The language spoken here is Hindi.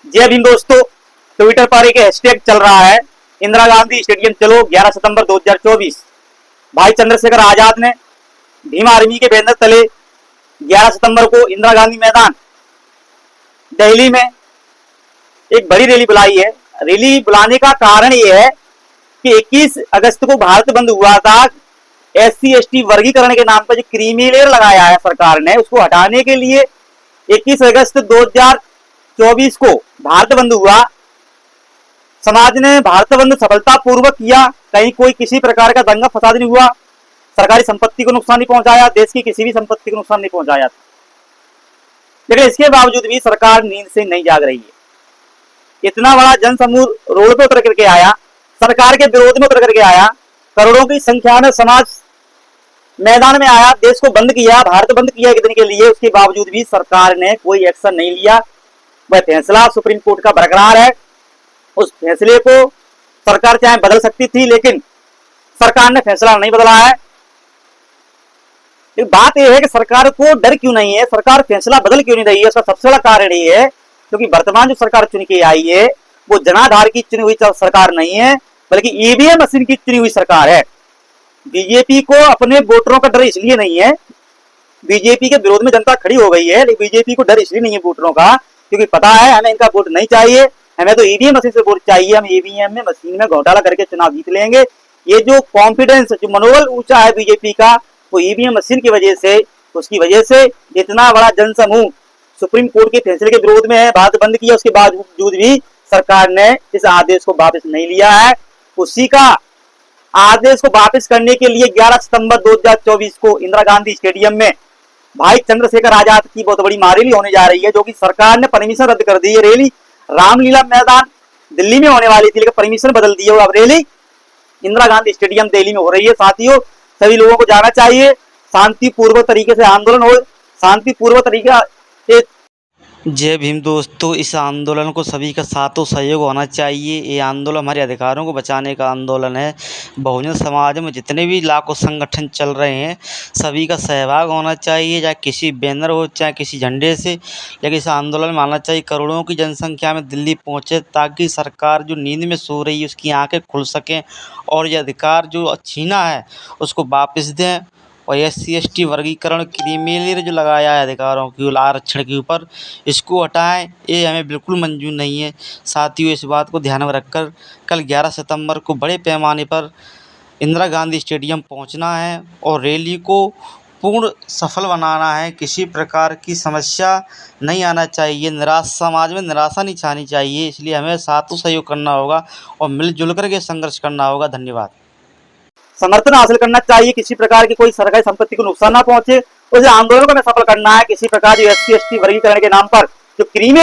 जय भीम दोस्तों। ट्विटर पर एक हैशटैग चल रहा है, इंदिरा गांधी स्टेडियम चलो 11 सितंबर 2024। भाई चंद्रशेखर आजाद ने भीम आर्मी के बैनर तले 11 सितंबर को इंदिरा गांधी मैदान दिल्ली में एक बड़ी रैली बुलाई है। रैली बुलाने का कारण यह है कि 21 अगस्त को भारत बंद हुआ था। SC ST वर्गीकरण के नाम पर जो क्रीमी लेयर लगाया है सरकार ने, उसको हटाने के लिए 21 अगस्त 2024 को भारत बंद हुआ। समाज ने भारत बंद सफलतापूर्वक किया, कहीं कोई किसी प्रकार का दंगा फसाद नहीं हुआ, सरकारी संपत्ति को नुकसान नहीं पहुंचाया, देश की किसी भी संपत्ति को नुकसान नहीं पहुंचाया। लेकिन इसके बावजूद भी सरकार नींद से नहीं जाग रही है। इतना बड़ा जनसमूह रोड पे उतर करके आया, सरकार के विरोध में उतर करके आया, करोड़ों की संख्या में समाज मैदान में आया, देश को बंद किया, भारत बंद किया एक दिन के लिए। उसके बावजूद भी सरकार ने कोई एक्शन नहीं लिया। वह फैसला सुप्रीम कोर्ट का बरकरार है। उस फैसले को सरकार चाहे बदल सकती थी, लेकिन सरकार ने फैसला नहीं बदला है। बात यह है कि सरकार को डर क्यों नहीं है, सरकार फैसला बदल क्यों नहीं रही है। उसका सबसे बड़ा कारण ये है क्योंकि वर्तमान जो सरकार चुन के आई है वो जनाधार की चुनी हुई सरकार नहीं है, बल्कि EVM मशीन की चुनी हुई सरकार है। बीजेपी को अपने वोटरों का डर इसलिए नहीं है, बीजेपी के विरोध में जनता खड़ी हो गई है, लेकिन बीजेपी को डर इसलिए नहीं है वोटरों का, क्योंकि पता है हमें इनका वोट नहीं चाहिए, हमें तो EVM मशीन से वोट चाहिए। हम EVM में मशीन में घोटाला करके चुनाव जीत लेंगे। ये जो कॉन्फिडेंस, जो मनोबल ऊंचा है बीजेपी का, वो EVM मशीन की वजह से, उसकी वजह से इतना बड़ा जनसमूह सुप्रीम कोर्ट के फैसले के विरोध में है, भारत बंद किया। उसके बावजूद भी सरकार ने इस आदेश को वापस नहीं लिया है। उसी का आदेश को वापस करने के लिए 11 सितंबर 2024 को इंदिरा गांधी स्टेडियम में भाई चंद्रशेखर आजाद की बहुत बड़ी रैली होने जा रही है, जो कि सरकार ने परमिशन रद्द कर दी है। रैली रामलीला मैदान दिल्ली में होने वाली थी, लेकिन परमिशन बदल दी है। अब रैली इंदिरा गांधी स्टेडियम दिल्ली में हो रही है। साथियों, सभी लोगों को जाना चाहिए, शांतिपूर्वक तरीके से आंदोलन हो, शांतिपूर्वक तरीका से। जय भीम दोस्तों, इस आंदोलन को सभी का साथों सहयोग होना चाहिए। ये आंदोलन हमारे अधिकारों को बचाने का आंदोलन है। बहुजन समाज में जितने भी लाखों संगठन चल रहे हैं, सभी का सहभाग होना चाहिए, चाहे किसी बैनर हो चाहे किसी झंडे से, लेकिन इस आंदोलन में आना चाहिए। करोड़ों की जनसंख्या में दिल्ली पहुँचे, ताकि सरकार जो नींद में सो रही है उसकी आँखें खुल सकें और ये अधिकार जो छीना है उसको वापस दें। और SC ST वर्गीकरण क्रीमी लेयर जो लगाया है अधिकारों की, आरक्षण के ऊपर, इसको हटाएं। ये हमें बिल्कुल मंजूर नहीं है। साथियों, इस बात को ध्यान में रखकर कल 11 सितंबर को बड़े पैमाने पर इंदिरा गांधी स्टेडियम पहुंचना है और रैली को पूर्ण सफल बनाना है। किसी प्रकार की समस्या नहीं आना चाहिए, समाज में निराशा नहीं छानी चाहिए। इसलिए हमें साथों सहयोग करना होगा और मिलजुल कर के संघर्ष करना होगा। धन्यवाद। समर्थन हासिल करना चाहिए, किसी प्रकार की कोई सरकारी संपत्ति को नुकसान ना पहुंचे। उस आंदोलन को हमें सफल करना है। किसी प्रकार की SC ST वर्गीकरण के नाम पर जो क्रीमी